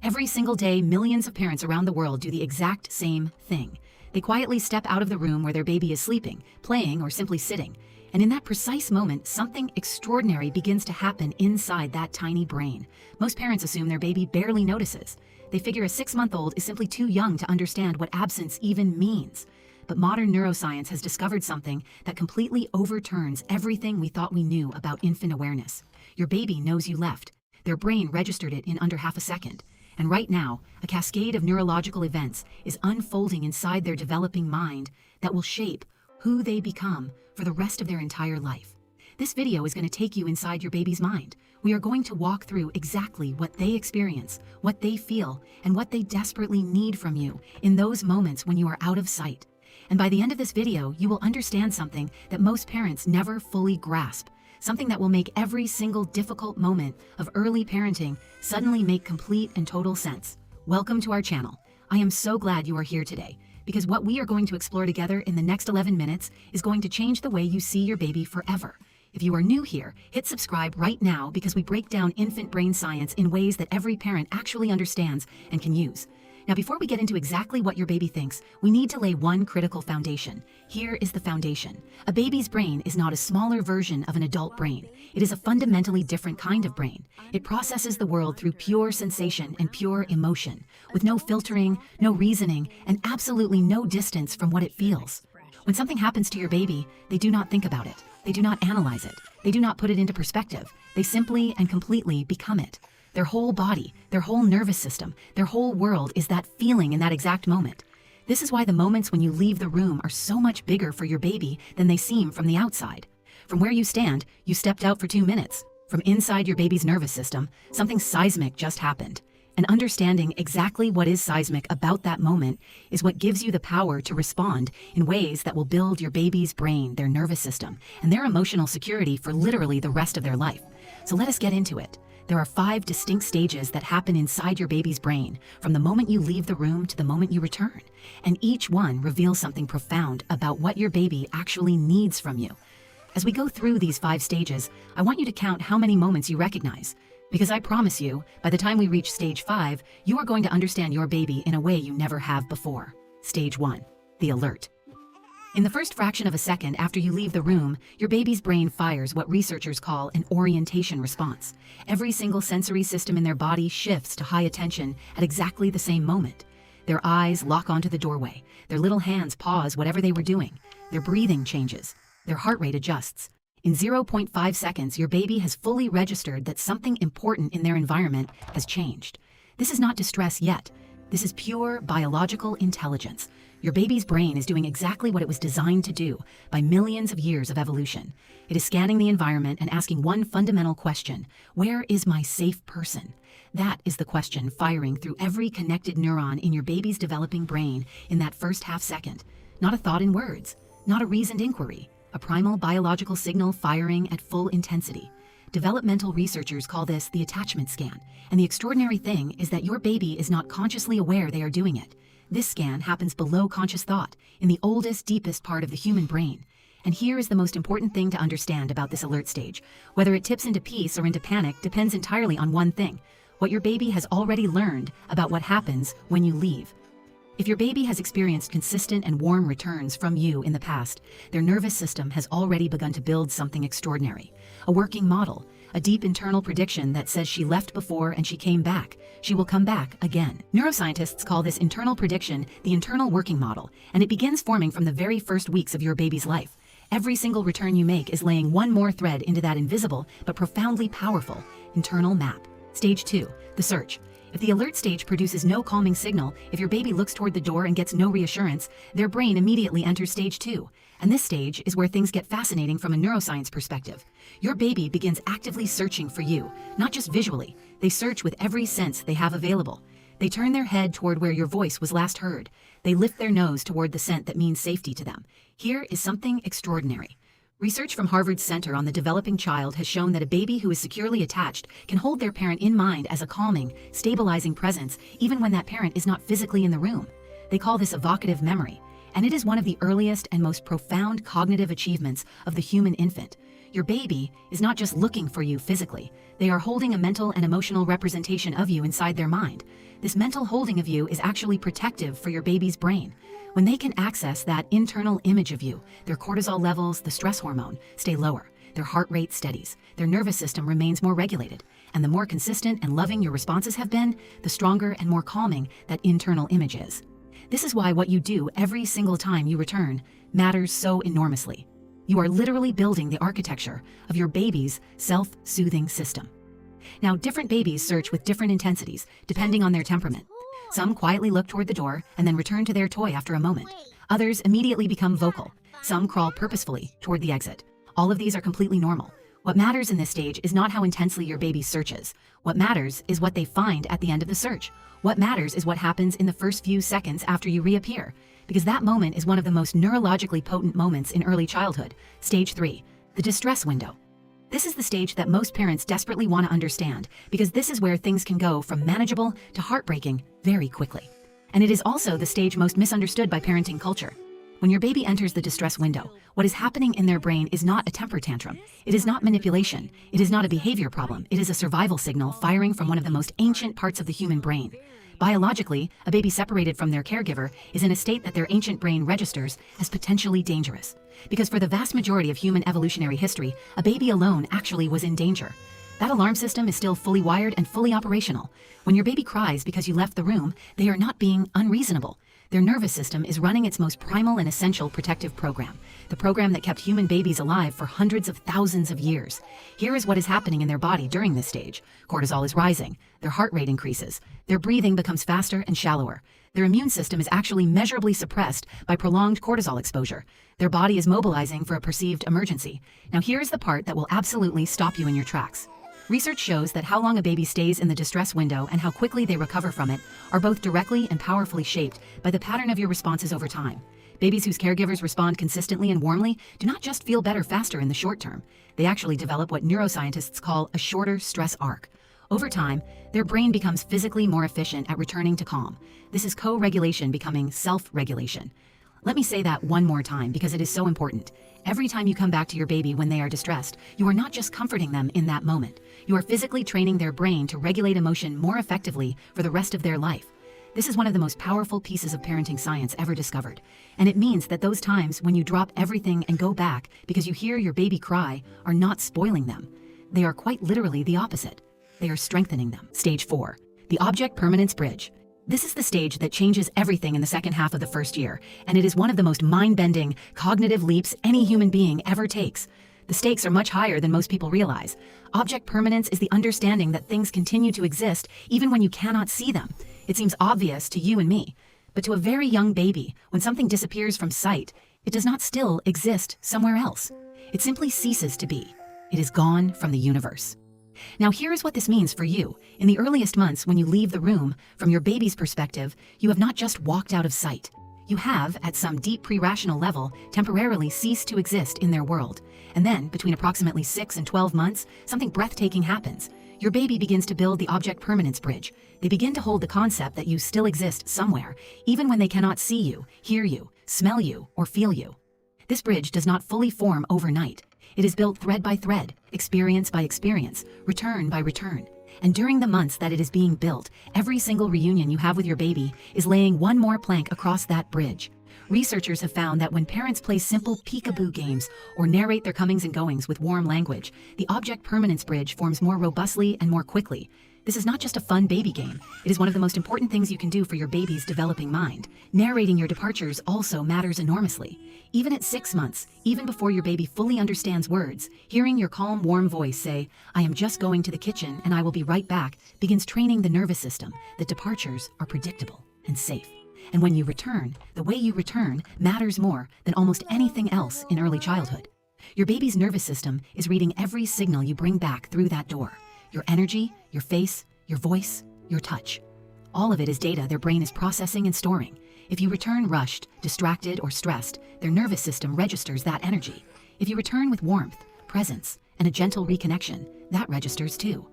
Every single day, millions of parents around the world do the exact same thing. They quietly step out of the room where their baby is sleeping, playing, or simply sitting. And in that precise moment, something extraordinary begins to happen inside that tiny brain. Most parents assume their baby barely notices. They figure a 6-month-old is simply too young to understand what absence even means. But modern neuroscience has discovered something that completely overturns everything we thought we knew about infant awareness. Your baby knows you left. Their brain registered it in under half a second. And right now, a cascade of neurological events is unfolding inside their developing mind that will shape who they become for the rest of their entire life. This video is going to take you inside your baby's mind. We are going to walk through exactly what they experience, what they feel, and what they desperately need from you in those moments when you are out of sight. And by the end of this video, you will understand something that most parents never fully grasp. Something that will make every single difficult moment of early parenting suddenly make complete and total sense. Welcome to our channel. I am so glad you are here today, because what we are going to explore together in the next 11 minutes is going to change the way you see your baby forever. If you are new here, hit subscribe right now because we break down infant brain science in ways that every parent actually understands and can use. Now, before we get into exactly what your baby thinks, we need to lay one critical foundation. Here is the foundation. A baby's brain is not a smaller version of an adult brain. It is a fundamentally different kind of brain. It processes the world through pure sensation and pure emotion, with no filtering, no reasoning, and absolutely no distance from what it feels. When something happens to your baby, they do not think about it. They do not analyze it. They do not put it into perspective. They simply and completely become it. Their whole body, their whole nervous system, their whole world is that feeling in that exact moment. This is why the moments when you leave the room are so much bigger for your baby than they seem from the outside. From where you stand, you stepped out for 2 minutes. From inside your baby's nervous system, something seismic just happened. And understanding exactly what is seismic about that moment is what gives you the power to respond in ways that will build your baby's brain, their nervous system, and their emotional security for literally the rest of their life. So let us get into it. There are 5 distinct stages that happen inside your baby's brain, from the moment you leave the room to the moment you return. And each one reveals something profound about what your baby actually needs from you. As we go through these 5 stages, I want you to count how many moments you recognize. Because I promise you, by the time we reach stage 5, you are going to understand your baby in a way you never have before. Stage 1, the alert. In the first fraction of a second after you leave the room, your baby's brain fires what researchers call an orientation response. Every single sensory system in their body shifts to high attention at exactly the same moment. Their eyes lock onto the doorway. Their little hands pause whatever they were doing. Their breathing changes. Their heart rate adjusts. In 0.5 seconds, your baby has fully registered that something important in their environment has changed. This is not distress yet. This is pure biological intelligence. Your baby's brain is doing exactly what it was designed to do by millions of years of evolution. It is scanning the environment and asking one fundamental question: where is my safe person? That is the question firing through every connected neuron in your baby's developing brain in that first half second. Not a thought in words, not a reasoned inquiry, a primal biological signal firing at full intensity. Developmental researchers call this the attachment scan, and the extraordinary thing is that your baby is not consciously aware they are doing it. This scan happens below conscious thought, in the oldest, deepest part of the human brain. And here is the most important thing to understand about this alert stage. Whether it tips into peace or into panic depends entirely on one thing: what your baby has already learned about what happens when you leave. If your baby has experienced consistent and warm returns from you in the past, their nervous system has already begun to build something extraordinary. A working model, a deep internal prediction that says she left before and she came back. She will come back again. Neuroscientists call this internal prediction the internal working model, and it begins forming from the very first weeks of your baby's life. Every single return you make is laying one more thread into that invisible but profoundly powerful internal map. Stage 2, the search. If the alert stage produces no calming signal, if your baby looks toward the door and gets no reassurance, their brain immediately enters stage 2. And this stage is where things get fascinating from a neuroscience perspective. Your baby begins actively searching for you, not just visually. They search with every sense they have available. They turn their head toward where your voice was last heard. They lift their nose toward the scent that means safety to them. Here is something extraordinary. Research from Harvard's Center on the Developing Child has shown that a baby who is securely attached can hold their parent in mind as a calming, stabilizing presence, even when that parent is not physically in the room. They call this evocative memory, and it is one of the earliest and most profound cognitive achievements of the human infant. Your baby is not just looking for you physically. They are holding a mental and emotional representation of you inside their mind. This mental holding of you is actually protective for your baby's brain. When they can access that internal image of you, their cortisol levels, the stress hormone, stay lower. Their heart rate steadies. Their nervous system remains more regulated. And the more consistent and loving your responses have been, the stronger and more calming that internal image is. This is why what you do every single time you return matters so enormously. You are literally building the architecture of your baby's self-soothing system. Now, different babies search with different intensities, depending on their temperament. Some quietly look toward the door and then return to their toy after a moment. Others immediately become vocal. Some crawl purposefully toward the exit. All of these are completely normal. What matters in this stage is not how intensely your baby searches. What matters is what they find at the end of the search. What matters is what happens in the first few seconds after you reappear. Because that moment is one of the most neurologically potent moments in early childhood. Stage 3, the distress window. This is the stage that most parents desperately want to understand, because this is where things can go from manageable to heartbreaking very quickly. And it is also the stage most misunderstood by parenting culture. When your baby enters the distress window, what is happening in their brain is not a temper tantrum. It is not manipulation. It is not a behavior problem. It is a survival signal firing from one of the most ancient parts of the human brain. Biologically, a baby separated from their caregiver is in a state that their ancient brain registers as potentially dangerous. Because for the vast majority of human evolutionary history, a baby alone actually was in danger. That alarm system is still fully wired and fully operational. When your baby cries because you left the room, they are not being unreasonable. Their nervous system is running its most primal and essential protective program, the program that kept human babies alive for hundreds of thousands of years. Here is what is happening in their body during this stage. Cortisol is rising, their heart rate increases, their breathing becomes faster and shallower. Their immune system is actually measurably suppressed by prolonged cortisol exposure. Their body is mobilizing for a perceived emergency. Now here is the part that will absolutely stop you in your tracks. Research shows that how long a baby stays in the distress window and how quickly they recover from it are both directly and powerfully shaped by the pattern of your responses over time. Babies whose caregivers respond consistently and warmly do not just feel better faster in the short term. They actually develop what neuroscientists call a shorter stress arc. Over time, their brain becomes physically more efficient at returning to calm. This is co-regulation becoming self-regulation. Let me say that one more time because it is so important. Every time you come back to your baby when they are distressed, you are not just comforting them in that moment. You are physically training their brain to regulate emotion more effectively for the rest of their life. This is one of the most powerful pieces of parenting science ever discovered. And it means that those times when you drop everything and go back because you hear your baby cry are not spoiling them. They are quite literally the opposite. They are strengthening them. Stage 4, the object permanence bridge. This is the stage that changes everything in the second half of the first year, and it is one of the most mind-bending cognitive leaps any human being ever takes. The stakes are much higher than most people realize. Object permanence is the understanding that things continue to exist even when you cannot see them. It seems obvious to you and me, but to a very young baby, when something disappears from sight, it does not still exist somewhere else. It simply ceases to be. It is gone from the universe. Now here is what this means for you. In the earliest months when you leave the room, from your baby's perspective, you have not just walked out of sight. You have, at some deep pre-rational level, temporarily ceased to exist in their world. And then, between approximately 6 and 12 months, something breathtaking happens. Your baby begins to build the object permanence bridge. They begin to hold the concept that you still exist somewhere, even when they cannot see you, hear you, smell you, or feel you. This bridge does not fully form overnight. It is built thread by thread, experience by experience, return by return. And during the months that it is being built, every single reunion you have with your baby is laying one more plank across that bridge. Researchers have found that when parents play simple peekaboo games or narrate their comings and goings with warm language, the object permanence bridge forms more robustly and more quickly. This is not just a fun baby game. It is one of the most important things you can do for your baby's developing mind. Narrating your departures also matters enormously. Even at 6 months, even before your baby fully understands words, hearing your calm, warm voice say, "I am just going to the kitchen and I will be right back," begins training the nervous system that departures are predictable and safe. And when you return, the way you return matters more than almost anything else in early childhood. Your baby's nervous system is reading every signal you bring back through that door. Your energy, your face, your voice, your touch. All of it is data their brain is processing and storing. If you return rushed, distracted, or stressed, their nervous system registers that energy. If you return with warmth, presence, and a gentle reconnection, that registers too.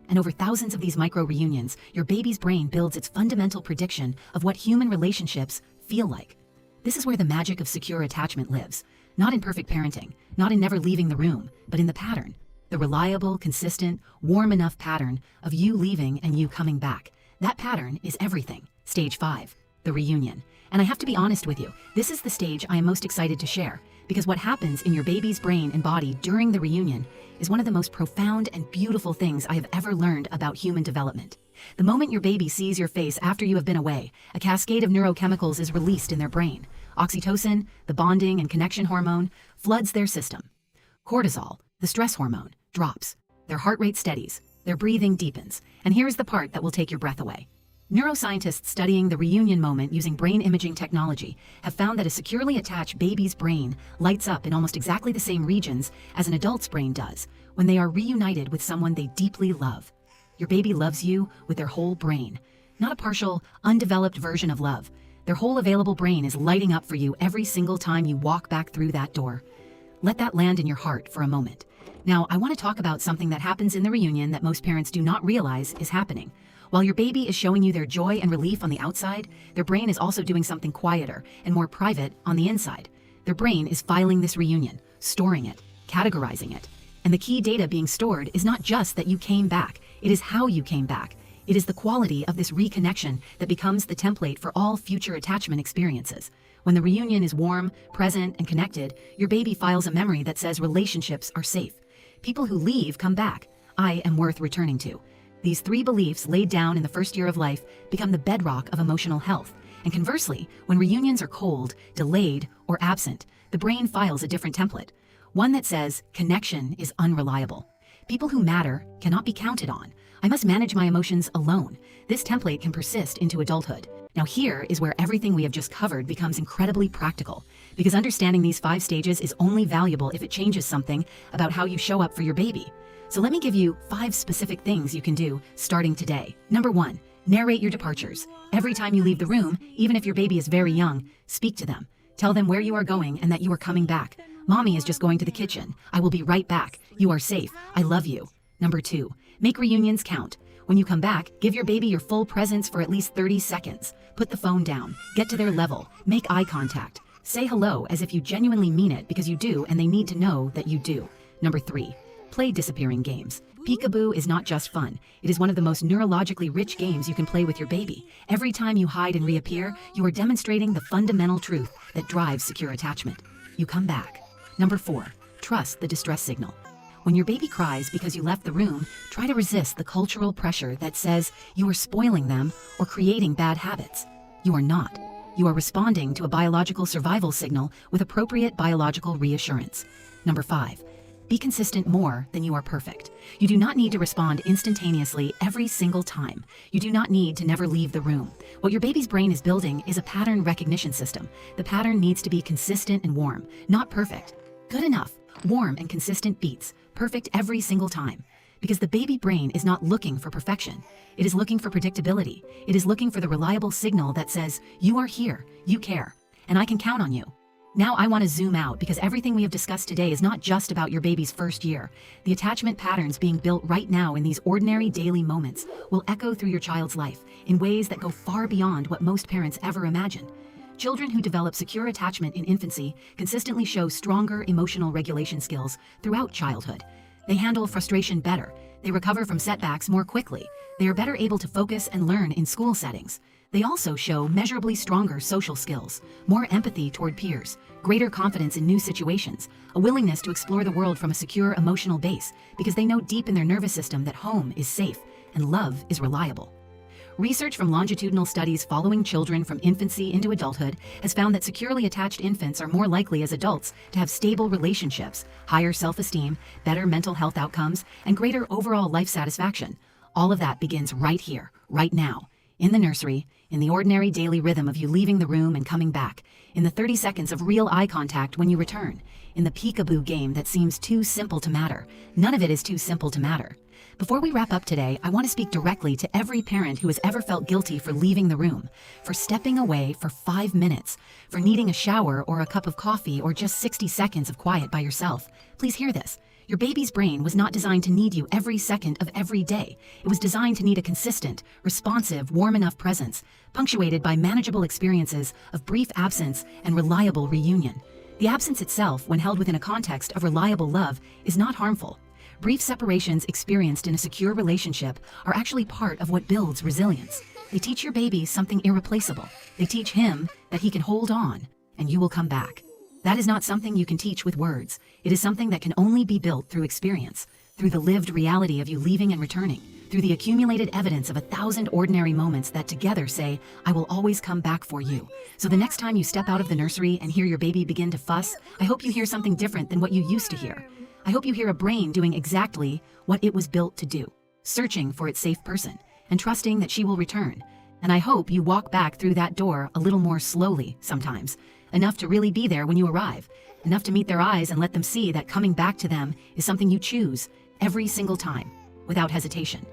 And over thousands of these micro-reunions, your baby's brain builds its fundamental prediction of what human relationships feel like. This is where the magic of secure attachment lives. Not in perfect parenting, not in never leaving the room, but in the pattern. The reliable, consistent, warm enough pattern of you leaving and you coming back. That pattern is everything. Stage 5, the reunion. And I have to be honest with you, this is the stage I am most excited to share, because what happens in your baby's brain and body during the reunion is one of the most profound and beautiful things I have ever learned about human development. The moment your baby sees your face after you have been away, a cascade of neurochemicals is released in their brain. Oxytocin, the bonding and connection hormone, floods their system. Cortisol, the stress hormone, drops. Their heart rate steadies. Their breathing deepens. And here's the part that will take your breath away. Neuroscientists studying the reunion moment using brain imaging technology have found that a securely attached baby's brain lights up in almost exactly the same regions as an adult's brain does when they are reunited with someone they deeply love. Your baby loves you with their whole brain, not a partial, undeveloped version of love. Their whole available brain is lighting up for you every single time you walk back through that door. Let that land in your heart for a moment. Now, I want to talk about something that happens in the reunion that most parents do not realize is happening. While your baby is showing you their joy and relief on the outside, their brain is also doing something quieter and more private on the inside. Their brain is filing this reunion, storing it, categorizing it. And the key data being stored is not just that you came back, it is how you came back. It is the quality of this reconnection that becomes the template for all future attachment experiences. When the reunion is warm, present, and connected, your baby files a memory that says relationships are safe. People who leave come back. I am worth returning to. These 3 beliefs laid down in the first year of life become the bedrock of emotional health. And conversely, when reunions are cold, delayed, or absent, the brain files a different template. One that says, connection is unreliable. People who matter cannot be counted on. I must manage my emotions alone. This template can persist into adulthood. Now here is where everything we have just covered becomes incredibly practical, because understanding these 5 stages is only valuable if it changes something about how you show up for your baby. So let me give you 5 specific things you can do starting today. Number 1, narrate your departures. Every time you leave the room, even if your baby is very young, speak to them. Tell them where you are going and that you are coming back. Mommy is just going to the kitchen. I will be right back. You are safe. I love you. Number 2, make reunions count. When you come back, give your baby your full presence for at least 30 seconds. Put the phone down. Get to their level. Make eye contact. Say hello as if you genuinely mean it because you do and they need to know that you do. Number 3, play disappearing games. Peekaboo is not just fun. It is one of the most neurologically rich games you can play with your baby. Every time you hide and reappear, you are demonstrating the fundamental truth that drives secure attachment. You come back. Number 4, trust the distress signal. When your baby cries because you left the room, try to resist the cultural pressure that says you are spoiling them or creating bad habits. You are not. You are responding to a biological survival signal with appropriate biological reassurance. Number 5, be consistent more than you are perfect. You do not need to respond instantaneously every single time. You do not need to never leave the room. What your baby's brain is building is a pattern recognition system. The pattern needs to be consistent and warm, not perfect. Good enough, warm and consistent beats, perfect every single time. Because the baby brain is not looking for perfection. It is looking for predictability. It is looking for the reliable signal that says, you are here, you care, and I can count on you. Now I want to zoom out because everything we have discussed today is not just about your baby's first year. The attachment patterns being built right now in these ordinary daily moments will echo through your child's life in ways that go far beyond what most parents ever imagine. Children who develop secure attachment in infancy consistently show stronger emotional regulation skills throughout childhood. They handle frustration better. They recover from setbacks more quickly. They are better able to focus and learn in school settings. They also show measurably stronger social skills, more empathy toward peers, greater confidence in new situations, a willingness to explore the world from a secure emotional base because they know deep in their nervous system that home is safe and love is reliable. Research from longitudinal studies following children from infancy into adulthood has found that securely attached infants are more likely as adults to have stable relationships, higher self-esteem, better mental health outcomes, and greater overall life satisfaction. All of that begins right here, right now, in the nursery, in the ordinary daily rhythm of you leaving the room and coming back, in the 30 seconds of real eye contact when you return, in the peekaboo game that seems too simple to matter. None of it is too simple to matter. Before we wrap up today, I want to speak directly to every parent who has ever felt guilty for leaving the room, for stepping away for 5 minutes, for needing a shower or a cup of coffee or just 60 seconds of quiet by yourself. Please hear this. Your baby's brain was not designed to need you every second of every day. It was designed to need a consistent, responsive, warm enough presence, punctuated by manageable experiences of brief absence and reliable reunion. The absence itself, when held within a context of reliable love, is not harmful. Brief separations experienced in a secure relationship are actually part of what builds resilience. They teach your baby something irreplaceable. They teach him that he can hold on, and you will come back. That is not something you can teach with words. It is something that can only be built through experience, through the lived reality of you leaving and returning, through the accumulated evidence of 1,000 ordinary moments that together say, I will always come back for you. So the next time you step out of the nursery and hear your baby begin to fuss, I hope you hear something different than what you used to hear. I hope you hear a brain doing exactly what it was built to do, searching for its safe person and trusting that she will return. And I hope you walk back through that door a little more slowly sometimes, enough to really be there when you arrive, enough to meet their eyes and let them see that coming back to them is something you choose every single time, without hesitation.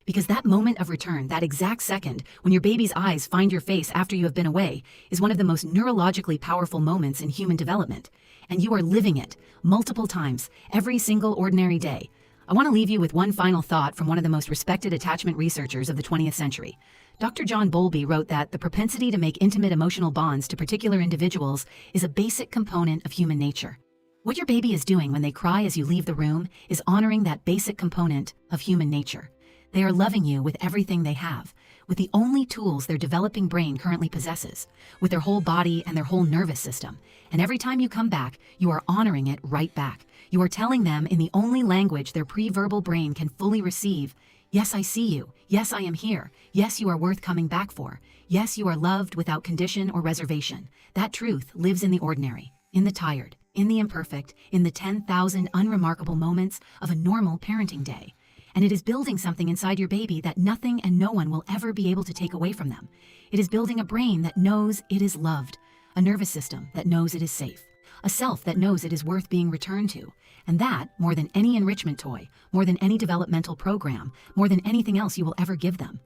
Because that moment of return, that exact second when your baby's eyes find your face after you have been away, is one of the most neurologically powerful moments in human development. And you are living it multiple times, every single ordinary day. I want to leave you with one final thought from one of the most respected attachment researchers of the 20th century. Dr. John Bowlby wrote that the propensity to make intimate emotional bonds to particular individuals is a basic component of human nature. What your baby is doing when they cry as you leave the room is honoring that basic component of human nature. They are loving you with everything they have, with the only tools their developing brain currently possesses, with their whole body and their whole nervous system. And every time you come back, you are honoring it right back. You are telling them in the only language their pre-verbal brain can fully receive, yes, I see you. Yes, I am here. Yes, you are worth coming back for. Yes, you are loved without condition or reservation. That truth lives in the ordinary, in the tired, in the imperfect, in the 10,000 unremarkable moments of a normal parenting day. And it is building something inside your baby that nothing and no one will ever be able to take away from them. It is building a brain that knows it is loved, a nervous system that knows it is safe, a self that knows it is worth being returned to. And that, more than any enrichment toy, more than any developmental program, more than anything else you will ever give them.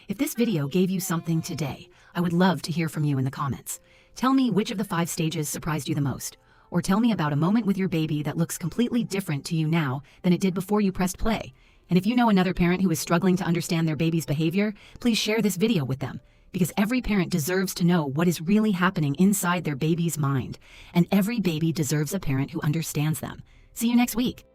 If this video gave you something today, I would love to hear from you in the comments. Tell me which of the 5 stages surprised you the most. Or tell me about a moment with your baby that looks completely different to you now than it did before you pressed play. And if you know another parent who is struggling to understand their baby's behavior, please share this video with them. Because every parent deserves to know what is really happening inside their baby's mind. And every baby deserves a parent who understands them. See you next week.